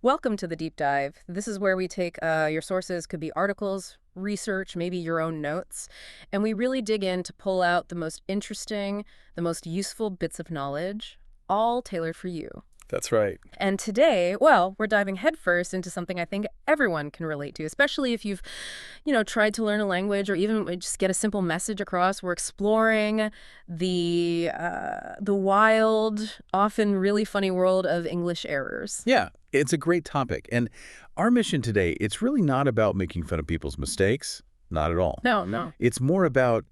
Welcome to the deep dive. This is where we take your sources, could be articles, research, maybe your own notes, and we really dig in to pull out the most interesting, the most useful bits of knowledge, all tailored for you. That's right. And today, well, we're diving headfirst into something I think everyone can relate to, especially if you've, tried to learn a language or even just get a simple message across. We're exploring the wild, often really funny world of English errors. Yeah, it's a great topic. And our mission today, it's really not about making fun of people's mistakes. Not at all. No, no. It's more about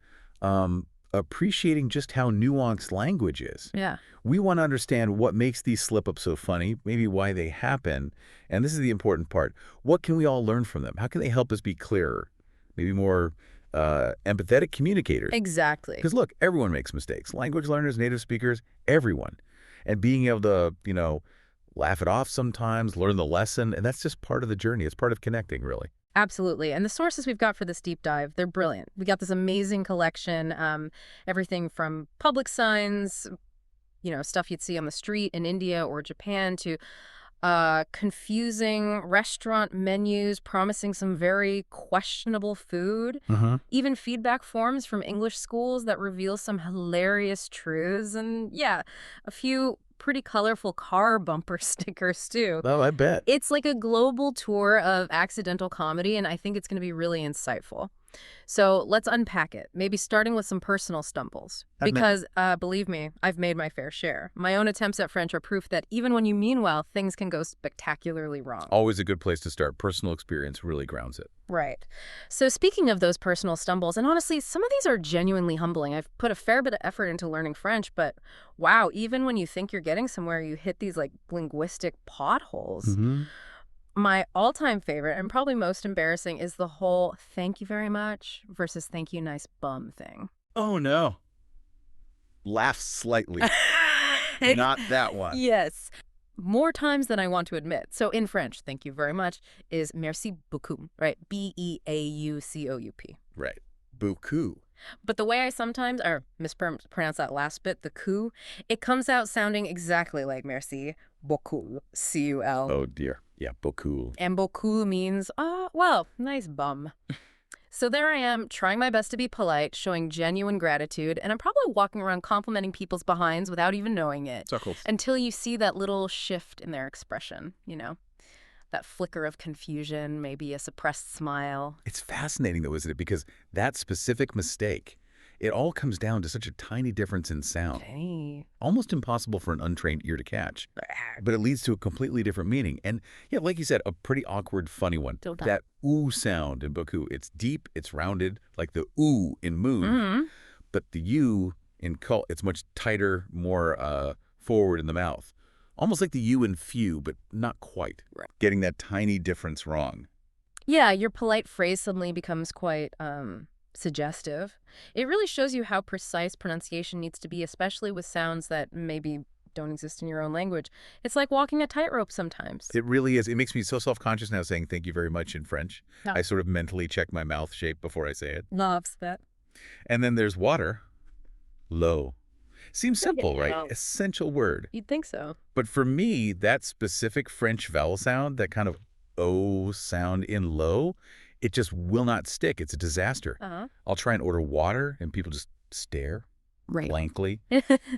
appreciating just how nuanced language is. Yeah. We want to understand what makes these slip-ups so funny, maybe why they happen. And this is the important part. What can we all learn from them? How can they help us be clearer, maybe more empathetic communicators? Exactly. Because look, everyone makes mistakes. Language learners, native speakers, everyone. And being able to, laugh it off sometimes, learn the lesson, and that's just part of the journey. It's part of connecting, really. Absolutely. And the sources we've got for this deep dive, they're brilliant. We got this amazing collection, everything from public signs, stuff you'd see on the street in India or Japan, to confusing restaurant menus promising some very questionable food, even feedback forms from English schools that reveal some hilarious truths, and yeah, a few pretty colorful car bumper stickers too. Oh, I bet. It's like a global tour of accidental comedy, and I think it's going to be really insightful. So let's unpack it, maybe starting with some personal stumbles. Because, believe me, I've made my fair share. My own attempts at French are proof that even when you mean well, things can go spectacularly wrong. Always a good place to start. Personal experience really grounds it. Right. So speaking of those personal stumbles, and honestly, some of these are genuinely humbling. I've put a fair bit of effort into learning French, but wow, even when you think you're getting somewhere, you hit these like linguistic potholes. My all-time favorite and probably most embarrassing is the whole thank you very much versus thank you nice bum thing. Oh, no. Laugh slightly. Not that one. Yes. More times than I want to admit. So in French, thank you very much is merci beaucoup, right? B-E-A-U-C-O-U-P. Right. Beaucoup. But the way I sometimes, or mispronounce that last bit, the coup, it comes out sounding exactly like merci beaucoup, C-U-L. Oh, dear. Yeah, beaucoup. And beaucoup means, well, nice bum. So there I am, trying my best to be polite, showing genuine gratitude, and I'm probably walking around complimenting people's behinds without even knowing it. Chuckles. Until you see that little shift in their expression, that flicker of confusion, maybe a suppressed smile. It's fascinating, though, isn't it? Because that specific mistake, it all comes down to such a tiny difference in sound. Hey. Almost impossible for an untrained ear to catch. But it leads to a completely different meaning. And yeah, like you said, a pretty awkward, funny one. That ooh sound in beaucoup, it's deep, it's rounded, like the ooh in moon. But the u in call, it's much tighter, more forward in the mouth. Almost like the u in few, but not quite. Right. Getting that tiny difference wrong. Yeah, your polite phrase suddenly becomes quite suggestive. It really shows you how precise pronunciation needs to be, especially with sounds that maybe don't exist in your own language. It's like walking a tightrope sometimes. It really is. It makes me so self-conscious now saying thank you very much in French. Oh. I sort of mentally check my mouth shape before I say it. Loves that. And then there's water. L'eau. Seems simple, right? Essential word. You'd think so. But for me, that specific French vowel sound, that kind of O sound in low, it just will not stick. It's a disaster. I'll try and order water, and people just stare blankly.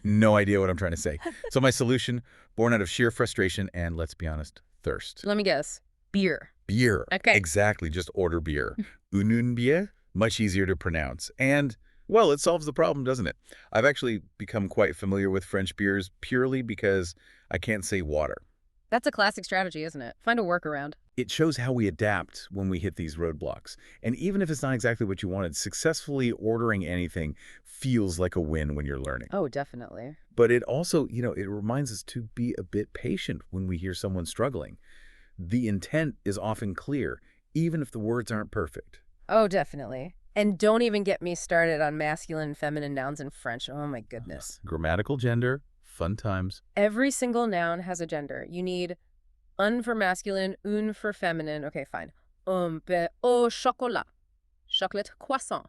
No idea what I'm trying to say. So my solution, born out of sheer frustration and, let's be honest, thirst. Let me guess. Beer. Beer. Okay. Exactly. Just order beer. Une bière, much easier to pronounce. And, well, it solves the problem, doesn't it? I've actually become quite familiar with French beers purely because I can't say water. That's a classic strategy, isn't it? Find a workaround. It shows how we adapt when we hit these roadblocks. And even if it's not exactly what you wanted, successfully ordering anything feels like a win when you're learning. Oh, definitely. But it also, it reminds us to be a bit patient when we hear someone struggling. The intent is often clear, even if the words aren't perfect. Oh, definitely. And don't even get me started on masculine and feminine nouns in French. Oh, my goodness. Grammatical gender, fun times. Every single noun has a gender. You need un for masculine, une for feminine. Okay, fine. Un pain au chocolat. Chocolate croissant.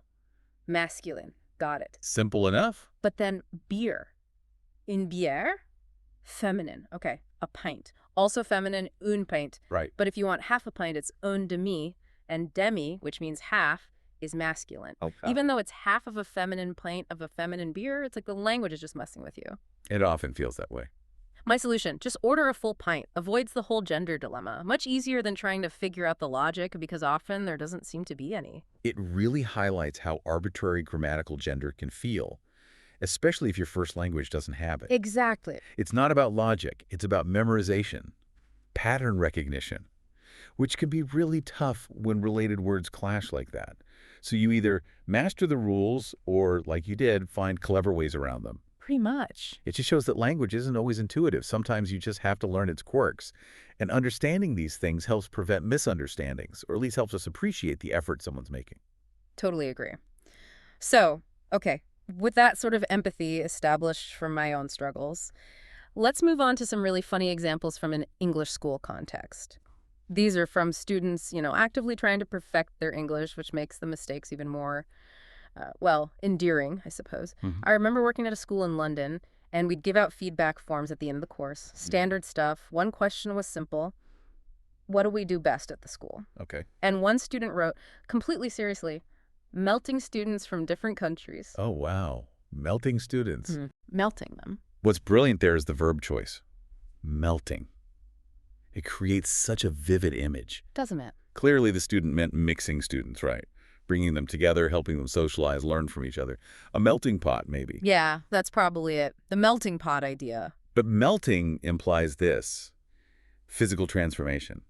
Masculine. Got it. Simple enough. But then beer. Une bière. Feminine. Okay, a pint. Also feminine, une pint. Right. But if you want half a pint, it's un demi. And demi, which means half, is masculine. Okay. Even though it's half of a feminine pint of a feminine beer, it's like the language is just messing with you. It often feels that way. My solution, just order a full pint. Avoids the whole gender dilemma. Much easier than trying to figure out the logic because often there doesn't seem to be any. It really highlights how arbitrary grammatical gender can feel, especially if your first language doesn't have it. Exactly. It's not about logic. It's about memorization, pattern recognition, which can be really tough when related words clash like that. So you either master the rules or, like you did, find clever ways around them. Pretty much. It just shows that language isn't always intuitive. Sometimes you just have to learn its quirks. And understanding these things helps prevent misunderstandings, or at least helps us appreciate the effort someone's making. Totally agree. So, okay, with that sort of empathy established from my own struggles, let's move on to some really funny examples from an English school context. These are from students, actively trying to perfect their English, which makes the mistakes even more, endearing, I suppose. I remember working at a school in London, and we'd give out feedback forms at the end of the course. Standard stuff. One question was simple. What do we do best at the school? Okay. And one student wrote, completely seriously, melting students from different countries. Oh, wow. Melting students. Melting them. What's brilliant there is the verb choice. Melting. It creates such a vivid image. Doesn't it? Clearly, the student meant mixing students, right? Bringing them together, helping them socialize, learn from each other. A melting pot, maybe. Yeah, that's probably it. The melting pot idea. But melting implies this. Physical transformation.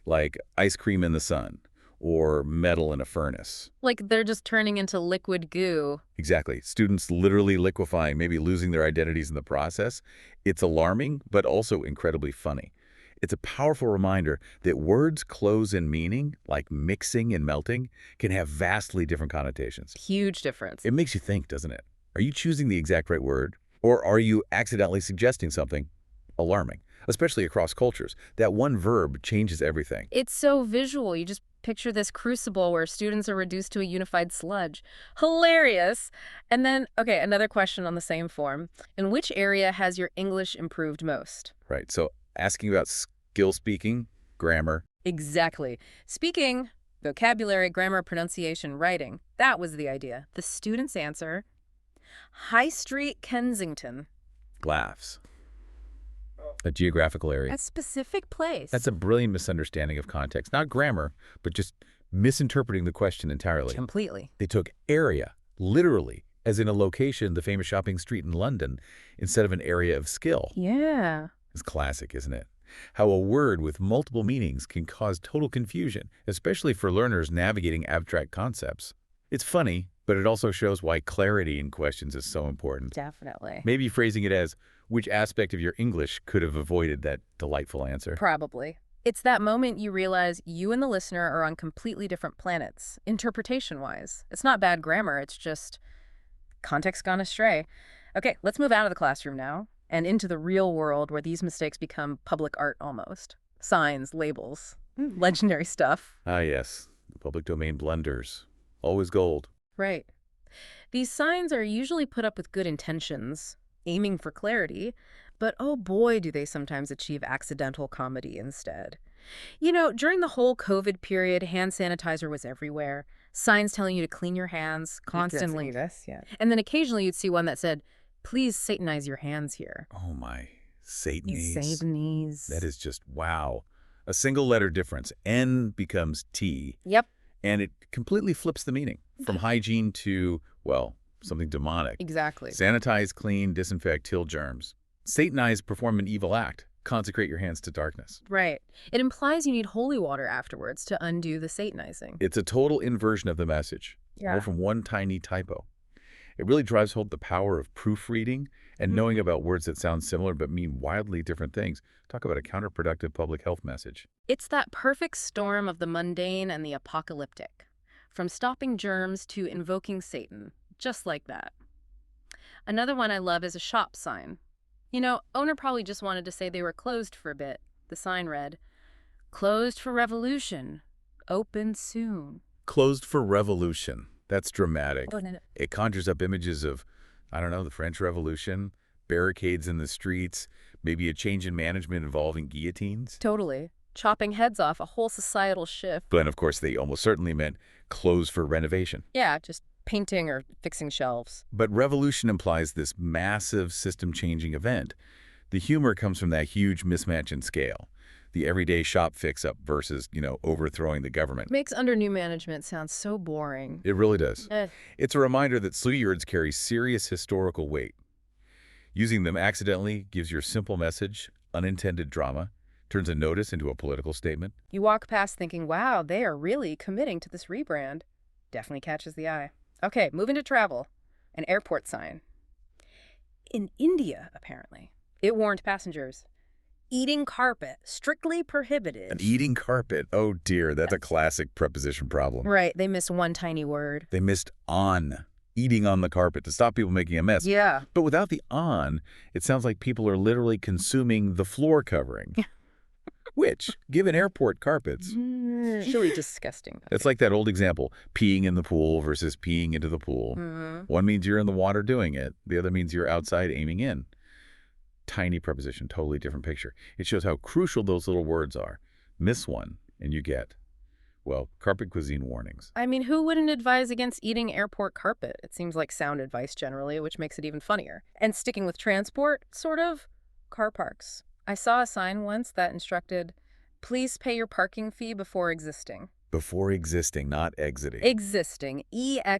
Like ice cream in the sun or metal in a furnace. Like they're just turning into liquid goo. Exactly. Students literally liquefying, maybe losing their identities in the process. It's alarming, but also incredibly funny. It's a powerful reminder that words close in meaning, like mixing and melting, can have vastly different connotations. Huge difference. It makes you think, doesn't it? Are you choosing the exact right word? Or are you accidentally suggesting something alarming? Especially across cultures. That one verb changes everything. It's so visual. You just picture this crucible where students are reduced to a unified sludge. Hilarious. And then, okay, another question on the same form. In which area has your English improved most? Right. So asking about skill speaking, grammar. Exactly. Speaking, vocabulary, grammar, pronunciation, writing. That was the idea. The student's answer, High Street, Kensington. Laughs. A geographical area. A specific place. That's a brilliant misunderstanding of context. Not grammar, but just misinterpreting the question entirely. Completely. They took area, literally, as in a location, the famous shopping street in London, instead of an area of skill. Yeah. It's classic, isn't it? How a word with multiple meanings can cause total confusion, especially for learners navigating abstract concepts. It's funny, but it also shows why clarity in questions is so important. Definitely. Maybe phrasing it as, which aspect of your English could have avoided that delightful answer? Probably. It's that moment you realize you and the listener are on completely different planets, interpretation-wise. It's not bad grammar, it's just context gone astray. Okay, let's move out of the classroom now and into the real world where these mistakes become public art almost. Signs, labels, legendary stuff. Ah, yes. The public domain blunders. Always gold. Right. These signs are usually put up with good intentions, aiming for clarity, but oh boy, do they sometimes achieve accidental comedy instead. During the whole COVID period, hand sanitizer was everywhere. Signs telling you to clean your hands constantly. You didn't see this yet. And then occasionally you'd see one that said, please satanize your hands here. Oh my, Satanies. Satanies. That is just wow. A single letter difference. N becomes T. Yep. And it completely flips the meaning from hygiene to, well, something demonic. Exactly. Sanitize, clean, disinfect, kill germs. Satanize, perform an evil act. Consecrate your hands to darkness. Right. It implies you need holy water afterwards to undo the satanizing. It's a total inversion of the message. Yeah. All from one tiny typo. It really drives home the power of proofreading and knowing about words that sound similar but mean wildly different things. Talk about a counterproductive public health message. It's that perfect storm of the mundane and the apocalyptic. From stopping germs to invoking Satan. Just like that. Another one I love is a shop sign. Owner probably just wanted to say they were closed for a bit. The sign read, closed for revolution, open soon. Closed for revolution. That's dramatic. Oh, no. It conjures up images of, I don't know, the French Revolution, barricades in the streets, Maybe a change in management involving guillotines? Totally. Chopping heads off, a whole societal shift. But, of course, they almost certainly meant clothes for renovation. Yeah, just painting or fixing shelves. But revolution implies this massive system-changing event. The humor comes from that huge mismatch in scale. The everyday shop fix-up versus, overthrowing the government. Makes under new management sound so boring. It really does. Eh. It's a reminder that sleuths carry serious historical weight. Using them accidentally gives your simple message unintended drama, turns a notice into a political statement. You walk past thinking, wow, they are really committing to this rebrand. Definitely catches the eye. Okay, moving to travel. An airport sign. In India, apparently, it warned passengers. Eating carpet, strictly prohibited. An eating carpet. Oh, dear. That's a classic preposition problem. Right. They missed one tiny word. They missed on. Eating on the carpet to stop people making a mess. Yeah. But without the on, it sounds like people are literally consuming the floor covering. Which, given airport carpets... Really disgusting. It's like that old example, peeing in the pool versus peeing into the pool. One means you're in the water doing it. The other means you're outside aiming in. Tiny preposition, totally different picture. It shows how crucial those little words are. Miss one, and you get, well, carpet cuisine warnings. I mean, who wouldn't advise against eating airport carpet? It seems like sound advice generally, which makes it even funnier. And sticking with transport, sort of, car parks. I saw a sign once that instructed, please pay your parking fee before existing. Before existing, not exiting. Existing. E-X-I-S-T-I-N-G.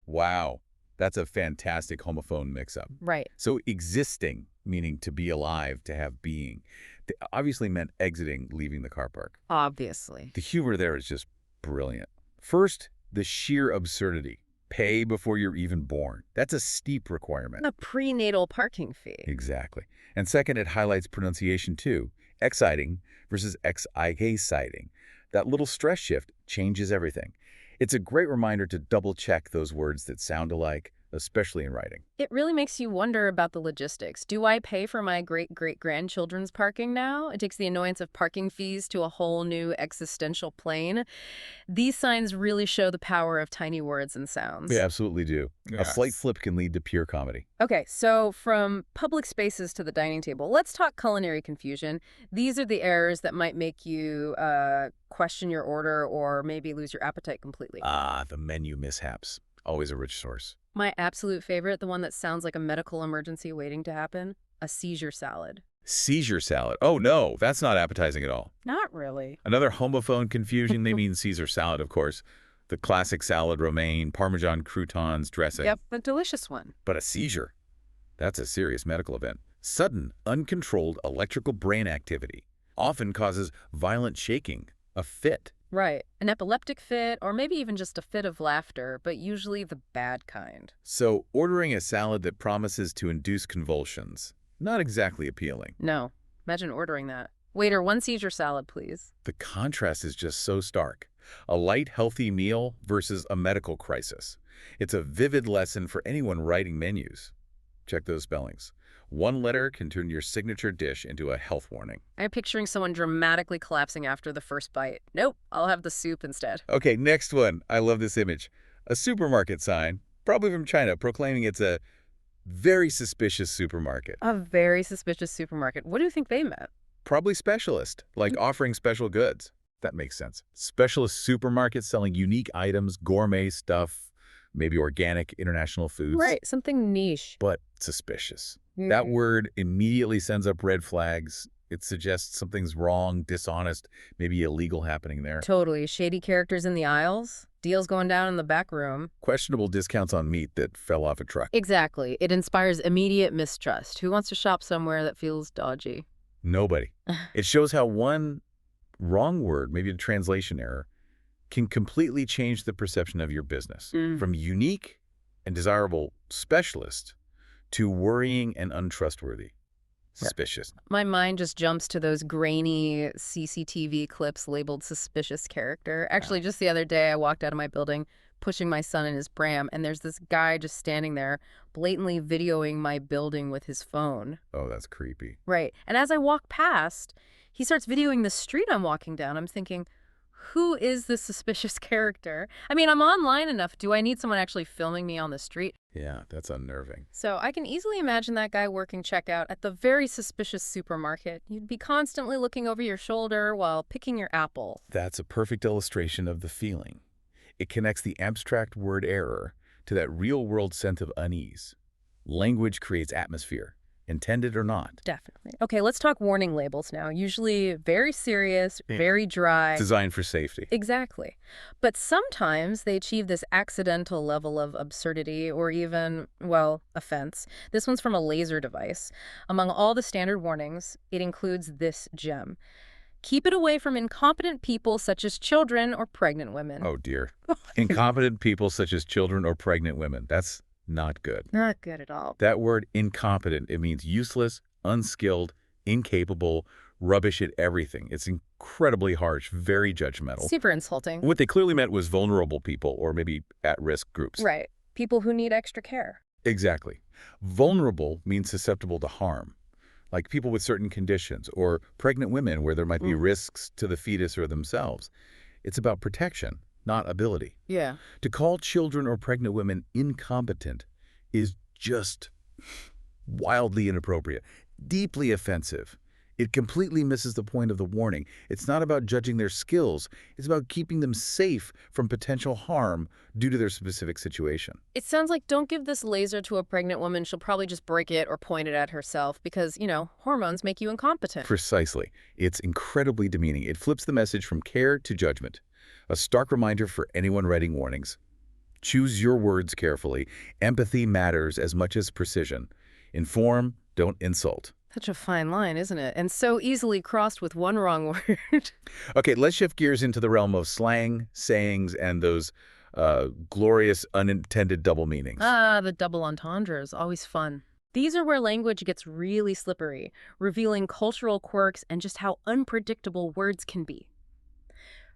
Wow. That's a fantastic homophone mix-up. Right. So existing, meaning to be alive, to have being, they obviously meant exiting, leaving the car park. Obviously. The humor there is just brilliant. First, the sheer absurdity. Pay before you're even born. That's a steep requirement. A prenatal parking fee. Exactly. And second, it highlights pronunciation too. Exciting versus exciting. That little stress shift changes everything. It's a great reminder to double-check those words that sound alike, especially in writing. It really makes you wonder about the logistics. Do I pay for my great-great-grandchildren's parking now? It takes the annoyance of parking fees to a whole new existential plane. These signs really show the power of tiny words and sounds. They absolutely do. Yes. A slight flip can lead to pure comedy. Okay, so from public spaces to the dining table, let's talk culinary confusion. These are the errors that might make you question your order or maybe lose your appetite completely. Ah, the menu mishaps. Always a rich source. My absolute favorite, the one that sounds like a medical emergency waiting to happen, a seizure salad. Caesar salad. Oh, no, that's not appetizing at all. Not really. Another homophone confusion. They mean Caesar salad, of course. The classic salad romaine, Parmesan croutons, dressing. Yep, the delicious one. But a seizure, that's a serious medical event. Sudden, uncontrolled electrical brain activity often causes violent shaking, a fit. Right. An epileptic fit, or maybe even just a fit of laughter, but usually the bad kind. So ordering a salad that promises to induce convulsions, not exactly appealing. No. Imagine ordering that. Waiter, one seizure salad, please. The contrast is just so stark. A light, healthy meal versus a medical crisis. It's a vivid lesson for anyone writing menus. Check those spellings. One letter can turn your signature dish into a health warning. I'm picturing someone dramatically collapsing after the first bite. Nope, I'll have the soup instead. Okay, next one. I love this image. A supermarket sign, probably from China, proclaiming it's a very suspicious supermarket. A very suspicious supermarket. What do you think they meant? Probably specialist, like offering special goods. That makes sense. Specialist supermarkets selling unique items, gourmet stuff, maybe organic, international foods. Right, something niche. But suspicious. That word immediately sends up red flags. It suggests something's wrong, dishonest, maybe illegal happening there. Totally. Shady characters in the aisles. Deals going down in the back room. Questionable discounts on meat that fell off a truck. Exactly. It inspires immediate mistrust. Who wants to shop somewhere that feels dodgy? Nobody. It shows how one wrong word, maybe a translation error, can completely change the perception of your business. From unique and desirable specialist to worrying and untrustworthy. Suspicious. My mind just jumps to those grainy CCTV clips labeled suspicious character. Actually, just the other day, I walked out of my building pushing my son in his pram, and there's this guy just standing there blatantly videoing my building with his phone. Oh, that's creepy. Right. And as I walk past, he starts videoing the street I'm walking down. I'm thinking, Who is this suspicious character? I mean, I'm online enough. Do I need someone actually filming me on the street? Yeah, that's unnerving. So I can easily imagine that guy working checkout at the very suspicious supermarket. You'd be constantly looking over your shoulder while picking your apple. That's a perfect illustration of the feeling. It connects the abstract word error to that real-world sense of unease. Language creates atmosphere, intended or not. Definitely. Okay, let's talk warning labels now. Usually very serious, very dry. Designed for safety. Exactly. But sometimes they achieve this accidental level of absurdity or even, well, offense. This one's from a laser device. Among all the standard warnings, it includes this gem. Keep it away from incompetent people such as children or pregnant women. Oh, dear. Incompetent people such as children or pregnant women. That's not good. Not good at all. That word incompetent, it means useless, unskilled, incapable, rubbish at everything. It's incredibly harsh, very judgmental. Super insulting. What they clearly meant was vulnerable people or maybe at-risk groups. Right. People who need extra care. Exactly. Vulnerable means susceptible to harm, like people with certain conditions or pregnant women where there might be risks to the fetus or themselves. It's about protection, not ability. Yeah. To call children or pregnant women incompetent is just wildly inappropriate, deeply offensive. It completely misses the point of the warning. It's not about judging their skills. It's about keeping them safe from potential harm due to their specific situation. It sounds like don't give this laser to a pregnant woman. She'll probably just break it or point it at herself because, hormones make you incompetent. Precisely. It's incredibly demeaning. It flips the message from care to judgment. A stark reminder for anyone writing warnings. Choose your words carefully. Empathy matters as much as precision. Inform, don't insult. Such a fine line, isn't it? And so easily crossed with one wrong word. Okay, let's shift gears into the realm of slang, sayings, and those glorious unintended double meanings. The double entendres, always fun. These are where language gets really slippery, revealing cultural quirks and just how unpredictable words can be.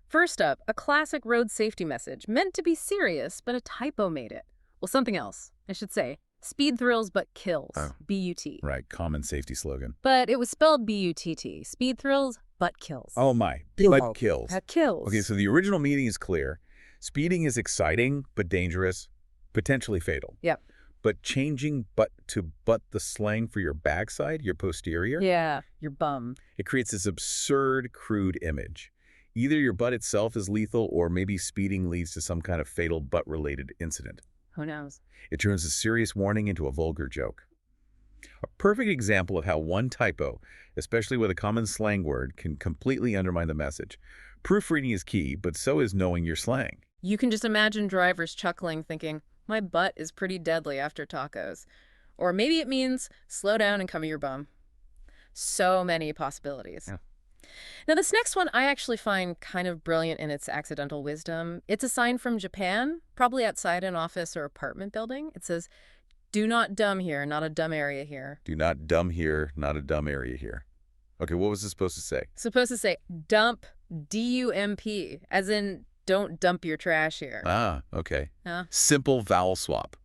First up, a classic road safety message, meant to be serious, but a typo made it. Well, something else, I should say. Speed thrills but kills, B-U-T. Right, common safety slogan. But it was spelled B-U-T-T. Speed thrills but kills. Oh my, but kills. Kills. Okay, so the original meaning is clear. Speeding is exciting but dangerous, potentially fatal. Yep. But changing but to but the slang for your backside, your posterior? Yeah, your bum. It creates this absurd, crude image. Either your butt itself is lethal or maybe speeding leads to some kind of fatal butt-related incident. Who knows? It turns a serious warning into a vulgar joke. A perfect example of how one typo, especially with a common slang word, can completely undermine the message. Proofreading is key, but so is knowing your slang. You can just imagine drivers chuckling, thinking, my butt is pretty deadly after tacos. Or maybe it means, slow down and cover your bum. So many possibilities. Yeah. Now, this next one I actually find kind of brilliant in its accidental wisdom. It's a sign from Japan, probably outside an office or apartment building. It says, do not dumb here, not a dumb area here. Do not dumb here, not a dumb area here. Okay, what was it supposed to say? It's supposed to say dump, D-U-M-P, as in don't dump your trash here. Ah, okay. Simple vowel swap.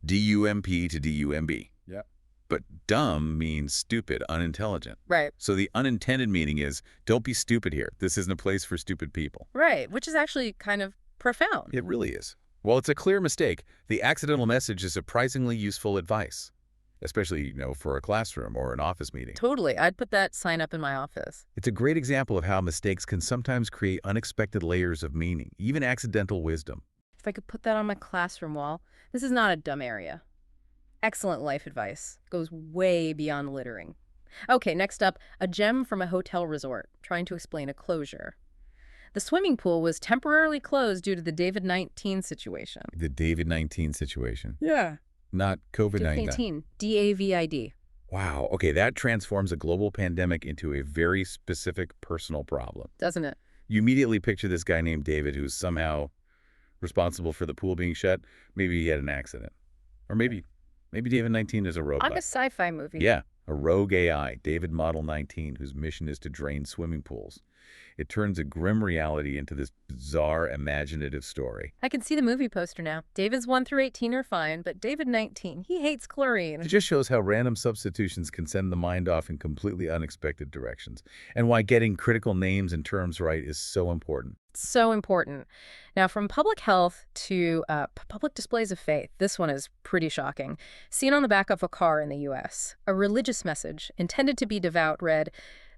D-U-M-P to D-U-M-B. Yeah. But dumb means stupid, unintelligent. Right. So the unintended meaning is, don't be stupid here. This isn't a place for stupid people. Right, which is actually kind of profound. It really is. While it's a clear mistake, the accidental message is surprisingly useful advice, especially, for a classroom or an office meeting. Totally. I'd put that sign up in my office. It's a great example of how mistakes can sometimes create unexpected layers of meaning, even accidental wisdom. If I could put that on my classroom wall, this is not a dumb area. Excellent life advice. Goes way beyond littering. Okay, next up, a gem from a hotel resort, trying to explain a closure. The swimming pool was temporarily closed due to the COVID-19 situation. The COVID-19 situation. Yeah. Not COVID-19. COVID-19. D-A-V-I-D. Wow. Okay, that transforms a global pandemic into a very specific personal problem. Doesn't it? You immediately picture this guy named David who's somehow responsible for the pool being shut. Maybe he had an accident. Or maybe David-19 is a robot. Like a sci-fi movie. Yeah, a rogue AI, David Model 19, whose mission is to drain swimming pools. It turns a grim reality into this bizarre, imaginative story. I can see the movie poster now. David's 1 through 18 are fine, but David-19, he hates chlorine. It just shows how random substitutions can send the mind off in completely unexpected directions, and why getting critical names and terms right is so important. So important. Now, from public health to public displays of faith, this one is pretty shocking. Seen on the back of a car in the U.S., a religious message intended to be devout read,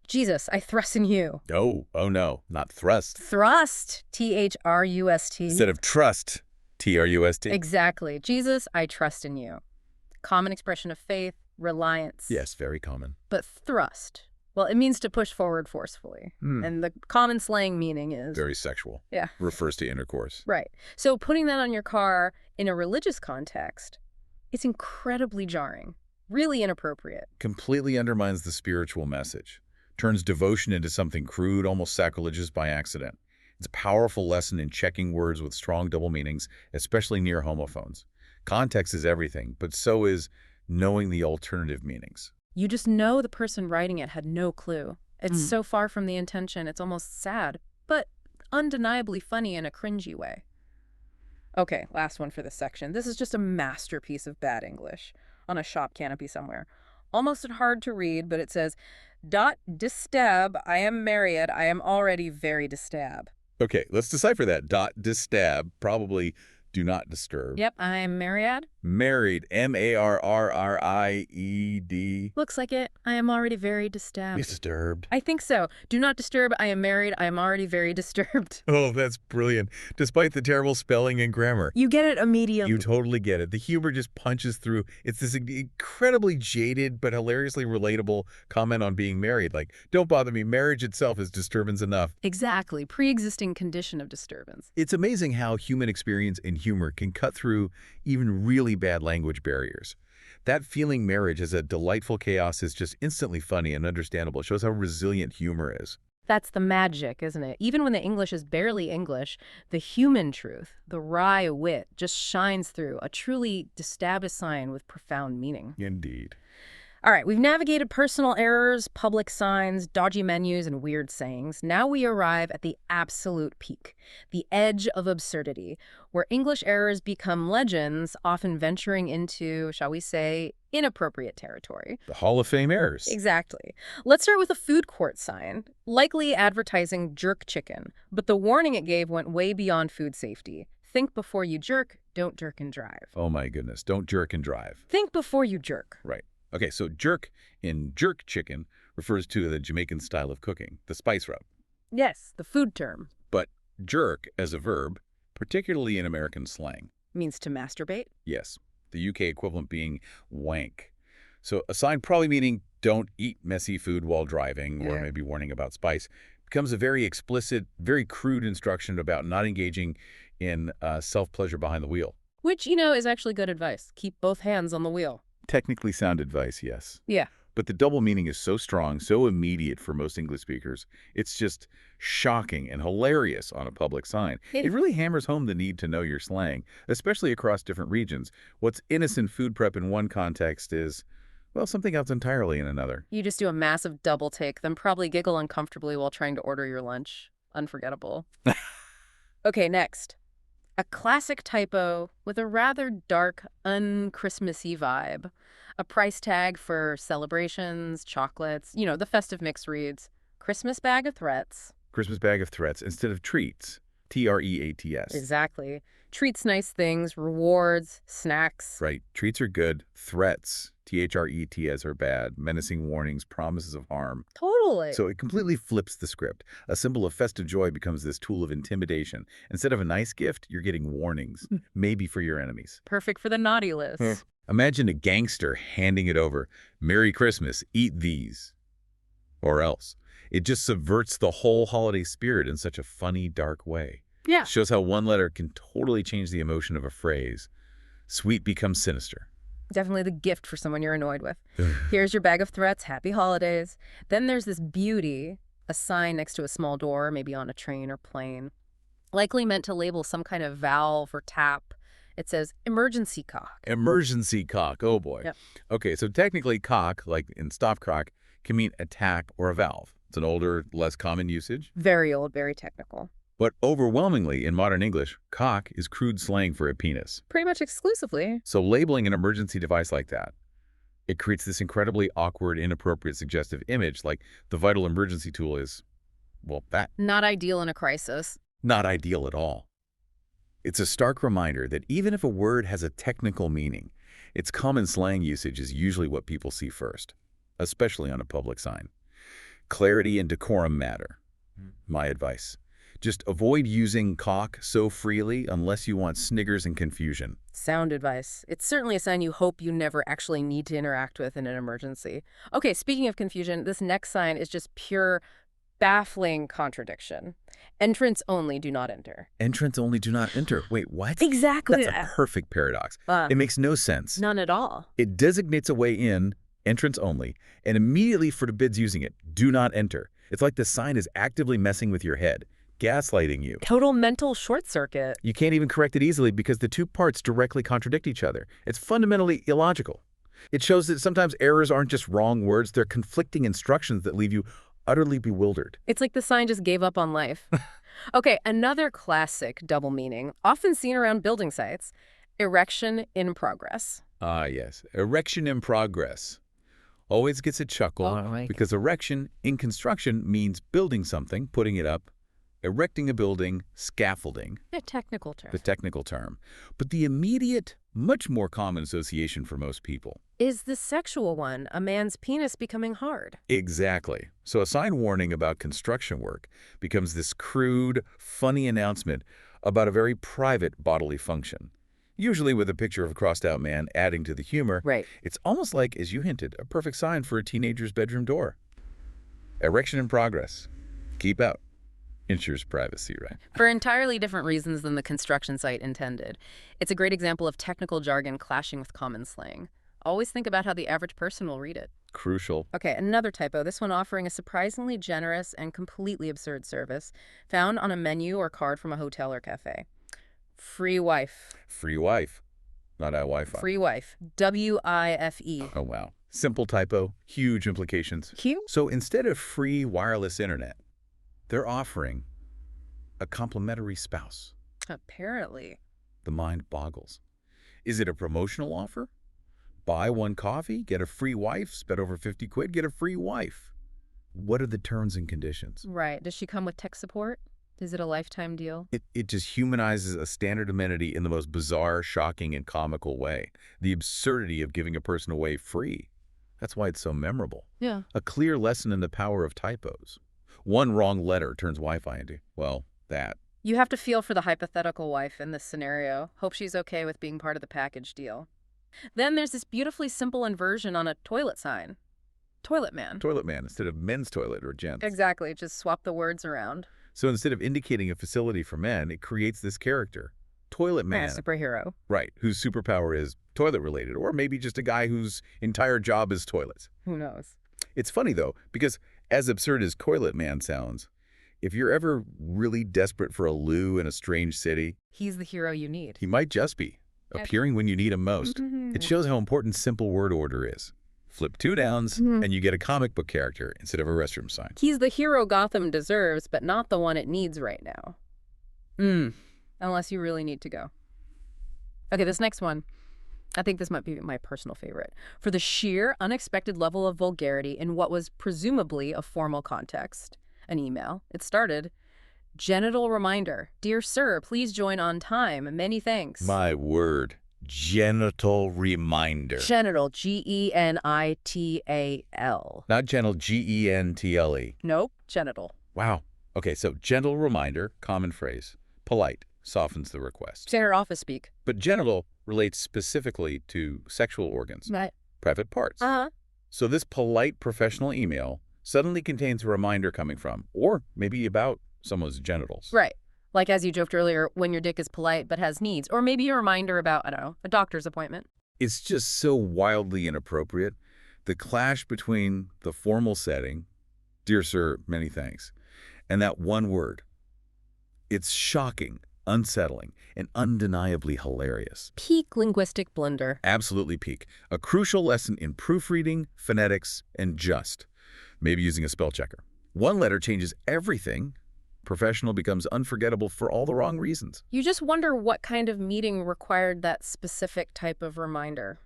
"Jesus, I thrust in you." Oh no, not thrust. Thrust, T-H-R-U-S-T. Instead of trust, T-R-U-S-T. Exactly. Jesus, I trust in you. Common expression of faith, reliance. Yes, very common. But thrust, well, it means to push forward forcefully. And the common slang meaning is... Very sexual. Yeah. Refers to intercourse. Right. So putting that on your car in a religious context, it's incredibly jarring, really inappropriate. Completely undermines the spiritual message. Turns devotion into something crude, almost sacrilegious by accident. It's a powerful lesson in checking words with strong double meanings, especially near homophones. Context is everything, but so is knowing the alternative meanings. You just know the person writing it had no clue. It's so far from the intention, it's almost sad, but undeniably funny in a cringy way. Okay, last one for this section. This is just a masterpiece of bad English on a shop canopy somewhere. Almost hard to read, but it says, "Distab, I am married, I am already very distab." Okay, let's decipher that. Distab, probably do not disturb. Yep, I am married. Married, M-A-R-R-R-I-E-D. Looks like it. I am already very disturbed. Disturbed. I think so. Do not disturb. I am married. I am already very disturbed. Oh, that's brilliant. Despite the terrible spelling and grammar. You get it immediately. You totally get it. The humor just punches through. It's this incredibly jaded but hilariously relatable comment on being married. Like, don't bother me. Marriage itself is disturbance enough. Exactly. Pre-existing condition of disturbance. It's amazing how human experience and humor can cut through even really bad language barriers. That feeling marriage as a delightful chaos is just instantly funny and understandable. It shows how resilient humor is. That's the magic, isn't it? Even when the English is barely English, the human truth, the wry wit, just shines through, a truly disturbed sign with profound meaning. Indeed. All right, we've navigated personal errors, public signs, dodgy menus, and weird sayings. Now we arrive at the absolute peak, the edge of absurdity, where English errors become legends, often venturing into, shall we say, inappropriate territory. The Hall of Fame errors. Exactly. Let's start with a food court sign, likely advertising jerk chicken, but the warning it gave went way beyond food safety. Think before you jerk, don't jerk and drive. Oh my goodness, don't jerk and drive. Think before you jerk. Right. Okay, so jerk in jerk chicken refers to the Jamaican style of cooking, the spice rub. Yes, the food term. But jerk as a verb, particularly in American slang. Means to masturbate? Yes, the UK equivalent being wank. So a sign probably meaning don't eat messy food while driving, or maybe warning about spice, becomes a very explicit, very crude instruction about not engaging in self-pleasure behind the wheel. Which, you know, is actually good advice. Keep both hands on the wheel. Technically sound advice, yes. Yeah. But the double meaning is so strong, so immediate for most English speakers. It's just shocking and hilarious on a public sign. It really hammers home the need to know your slang, especially across different regions. What's innocent food prep in one context is, well, something else entirely in another. You just do a massive double take, then probably giggle uncomfortably while trying to order your lunch. Unforgettable. Okay, next. A classic typo with a rather dark, un-Christmassy vibe. A price tag for celebrations, chocolates, you know, the festive mix reads, Christmas bag of threats. Christmas bag of threats instead of treats. T-R-E-A-T-S. Exactly. Treats nice things, rewards, snacks. Right. Treats are good. Threats, T-H-R-E-T-S, are bad. Menacing warnings, promises of harm. Totally. So it completely flips the script. A symbol of festive joy becomes this tool of intimidation. Instead of a nice gift, you're getting warnings, maybe for your enemies. Perfect for the naughty list. Imagine a gangster handing it over. Merry Christmas, eat these. Or else. It just subverts the whole holiday spirit in such a funny, dark way. Yeah. Shows how one letter can totally change the emotion of a phrase. Sweet becomes sinister. Definitely the gift for someone you're annoyed with. Here's your bag of threats. Happy holidays. Then there's this beauty, a sign next to a small door, maybe on a train or plane, likely meant to label some kind of valve or tap. It says emergency cock. Emergency cock. Oh, boy. Yep. Okay, so technically cock, like in stopcock, can mean a tap or a valve. It's an older, less common usage. Very old, very technical. But overwhelmingly, in modern English, cock is crude slang for a penis. Pretty much exclusively. So labeling an emergency device like that, it creates this incredibly awkward, inappropriate, suggestive image, like the vital emergency tool is, well, that. Not ideal in a crisis. Not ideal at all. It's a stark reminder that even if a word has a technical meaning, its common slang usage is usually what people see first, especially on a public sign. Clarity and decorum matter. My advice. Just avoid using cock so freely unless you want sniggers and confusion. Sound advice. It's certainly a sign you hope you never actually need to interact with in an emergency. Okay, speaking of confusion, this next sign is just pure baffling contradiction. Entrance only, do not enter. Entrance only, do not enter. Wait, what? Exactly. That's a perfect paradox. It makes no sense. None at all. It designates a way in, entrance only, and immediately forbids using it, do not enter. It's like the sign is actively messing with your head, gaslighting you. Total mental short circuit. You can't even correct it easily because the two parts directly contradict each other. It's fundamentally illogical. It shows that sometimes errors aren't just wrong words, they're conflicting instructions that leave you utterly bewildered. It's like the sign just gave up on life. Okay, another classic double meaning, often seen around building sites, erection in progress. Ah, yes. Erection in progress. Always gets a chuckle because erection in construction means building something, putting it up, erecting a building, scaffolding. The technical term. The technical term. But the immediate, much more common association for most people is the sexual one, a man's penis becoming hard. Exactly. So a sign warning about construction work becomes this crude, funny announcement about a very private bodily function. Usually with a picture of a crossed-out man adding to the humor. Right. It's almost like, as you hinted, a perfect sign for a teenager's bedroom door. Erection in progress. Keep out. Ensures privacy, right? For entirely different reasons than the construction site intended. It's a great example of technical jargon clashing with common slang. Always think about how the average person will read it. Crucial. Okay, another typo, this one offering a surprisingly generous and completely absurd service found on a menu or card from a hotel or cafe. Free wife. Free wife. Not Wi-Fi. Free wife. W-I-F-E. Oh, wow. Simple typo, huge implications. Cute. So instead of free wireless internet, they're offering a complimentary spouse. Apparently. The mind boggles. Is it a promotional offer? Buy one coffee, get a free wife, spend over 50 quid, get a free wife. What are the terms and conditions? Right. Does she come with tech support? Is it a lifetime deal? It just humanizes a standard amenity in the most bizarre, shocking, and comical way. The absurdity of giving a person away free. That's why it's so memorable. Yeah. A clear lesson in the power of typos. One wrong letter turns Wi-Fi into, well, that. You have to feel for the hypothetical wife in this scenario. Hope she's okay with being part of the package deal. Then there's this beautifully simple inversion on a toilet sign. Toilet man. Toilet man instead of men's toilet or gents. Exactly. Just swap the words around. So instead of indicating a facility for men, it creates this character. Toilet man. Superhero. Right. Whose superpower is toilet related, or maybe just a guy whose entire job is toilets. Who knows? It's funny though, because as absurd as toilet man sounds, if you're ever really desperate for a loo in a strange city, he's the hero you need. He might just be, appearing when you need him most. It shows how important simple word order is. Flip two downs, and you get a comic book character instead of a restroom sign. He's the hero Gotham deserves, but not the one it needs right now. Unless you really need to go. Okay, this next one. I think this might be my personal favorite. For the sheer, unexpected level of vulgarity in what was presumably a formal context. An email. It started, genital reminder. Dear sir, please join on time. Many thanks. My word. Genital reminder. Genital, G-E-N-I-T-A-L. Not gentle, G-E-N-T-L-E. Nope, genital. Wow. Okay, so gentle reminder, common phrase. Polite, softens the request. Standard office speak. But genital relates specifically to sexual organs. Right. Private parts. So this polite professional email suddenly contains a reminder coming from, or maybe about, someone's genitals. Right. Like as you joked earlier, when your dick is polite but has needs. Or maybe a reminder about, I don't know, a doctor's appointment. It's just so wildly inappropriate. The clash between the formal setting, dear sir, many thanks, and that one word. It's shocking, unsettling, and undeniably hilarious. Peak linguistic blunder. Absolutely peak. A crucial lesson in proofreading, phonetics, and just. Maybe using a spell checker. One letter changes everything. Professional becomes unforgettable for all the wrong reasons. You just wonder what kind of meeting required that specific type of reminder.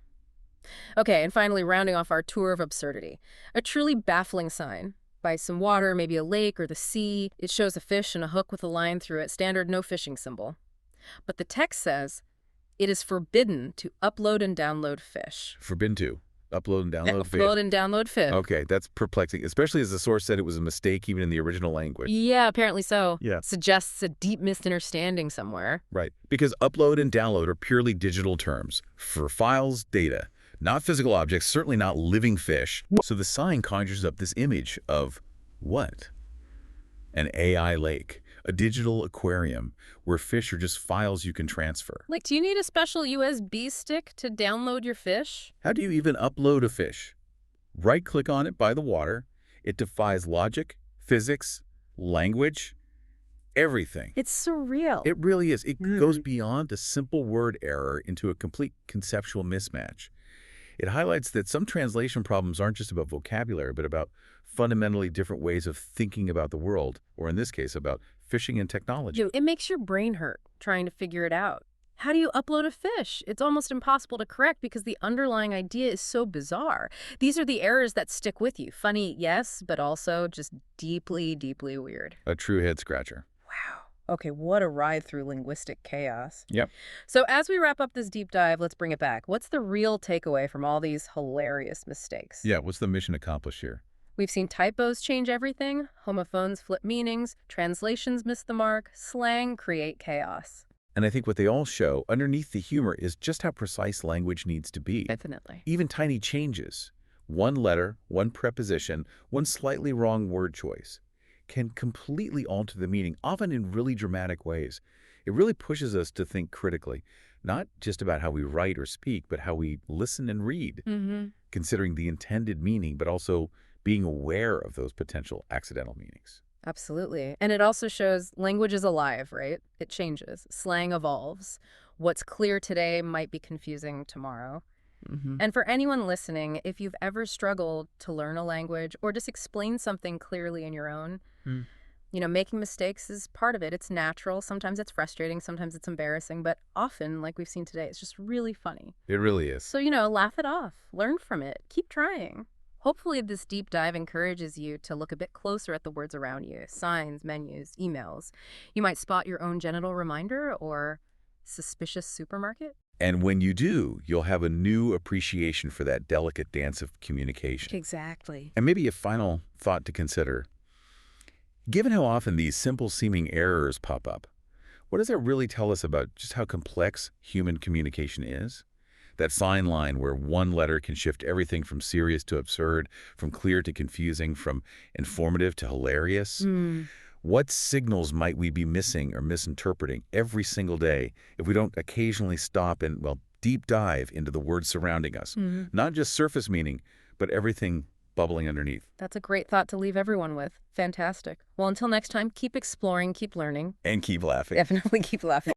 Okay, and finally, rounding off our tour of absurdity. A truly baffling sign. by some water, maybe a lake or the sea. It shows a fish and a hook with a line through it, standard no fishing symbol. But the text says, it is forbidden to upload and download fish. Forbidden to upload and download fish. Upload and download fish. Okay, that's perplexing, especially as the source said it was a mistake even in the original language. Yeah, apparently so. Yeah. Suggests a deep misunderstanding somewhere. Right, because upload and download are purely digital terms for files, data, not physical objects, certainly not living fish. So the sign conjures up this image of what? An AI lake, a digital aquarium where fish are just files you can transfer. Like, do you need a special USB stick to download your fish? How do you even upload a fish? Right-click on it by the water. It defies logic, physics, language, everything. It's surreal. It really is. It goes beyond a simple word error into a complete conceptual mismatch. It highlights that some translation problems aren't just about vocabulary, but about fundamentally different ways of thinking about the world, or in this case, about fishing and technology. It makes your brain hurt trying to figure it out. How do you upload a fish? It's almost impossible to correct because the underlying idea is so bizarre. These are the errors that stick with you. Funny, yes, but also just deeply, deeply weird. A true head-scratcher. Wow. Okay, what a ride through linguistic chaos. Yep. So as we wrap up this deep dive, let's bring it back. What's the real takeaway from all these hilarious mistakes? Yeah, what's the mission accomplished here? We've seen typos change everything, homophones flip meanings, translations miss the mark, slang create chaos. And I think what they all show underneath the humor is just how precise language needs to be. Definitely. Even tiny changes, one letter, one preposition, one slightly wrong word choice, can completely alter the meaning, often in really dramatic ways. It really pushes us to think critically, not just about how we write or speak, but how we listen and read, considering the intended meaning, but also being aware of those potential accidental meanings. Absolutely. And it also shows language is alive, right? It changes. Slang evolves. What's clear today might be confusing tomorrow. And for anyone listening, if you've ever struggled to learn a language or just explain something clearly in your own, making mistakes is part of it. It's natural. Sometimes it's frustrating. Sometimes it's embarrassing. But often, like we've seen today, it's just really funny. It really is. So, laugh it off. Learn from it. Keep trying. Hopefully this deep dive encourages you to look a bit closer at the words around you, signs, menus, emails. You might spot your own genital reminder or suspicious supermarket. And when you do, you'll have a new appreciation for that delicate dance of communication. Exactly. And maybe a final thought to consider. Given how often these simple-seeming errors pop up, what does that really tell us about just how complex human communication is? That fine line where one letter can shift everything from serious to absurd, from clear to confusing, from informative to hilarious. What signals might we be missing or misinterpreting every single day if we don't occasionally stop and, deep dive into the words surrounding us? Not just surface meaning, but everything bubbling underneath. That's a great thought to leave everyone with. Fantastic. Well, until next time, keep exploring, keep learning. And keep laughing. Definitely keep laughing.